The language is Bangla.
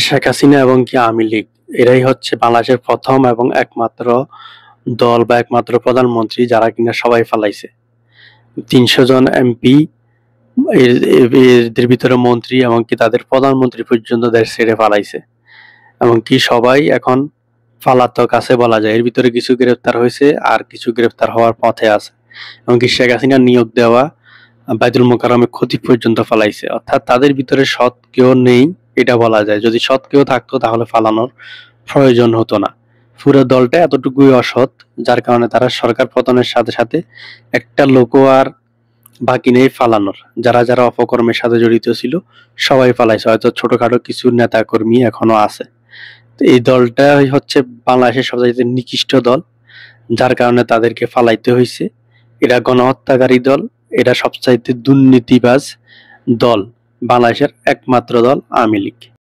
শেখ হাসিনা এবং কি আওয়ামী লীগ এরাই হচ্ছে বাংলাদেশের প্রথম এবং একমাত্র দল বা একমাত্র প্রধানমন্ত্রী যারা কিনা সবাই ফালাইছে। ৩০০ জন এমপি, এদের ভিতরে মন্ত্রী এমনকি তাদের প্রধানমন্ত্রী পর্যন্ত দেশ ছেড়ে পালাইছে। এমনকি সবাই এখন পলাতক আছে বলা যায়। এর ভিতরে কিছু গ্রেফতার হয়েছে আর কিছু গ্রেফতার হওয়ার পথে আছে। এমনকি শেখ হাসিনা নিয়োগ দেওয়া বাইতুল মোকাররমে খতিব পর্যন্ত ফালাইছে। অর্থাৎ তাদের ভিতরে সৎ কেউ নেই এটা বলা যায়। যদি সৎ কেউ থাকতো তাহলে ফালানোর প্রয়োজন হতো না। পুরো দলটা এতটুকুই অসৎ, যার কারণে তারা সরকার পতনের সাথে সাথে একটা লোকও আর বাকি নেই ফালানোর। যারা যারা অপকর্মের সাথে জড়িত ছিল সবাই ফালাইছে। হয়তো ছোটখাটো কিছু নেতা কর্মী এখনো আছে। তো এই দলটাই হচ্ছে বাংলাদেশের সবচাইতে নিকৃষ্ট দল, যার কারণে তাদেরকে ফালাইতে হয়েছে। এরা গণহত্যাকারী দল, এরা সবচাইতে দুর্নীতিবাজ দল, বাংলাদেশের একমাত্র দল আওয়ামী লীগ।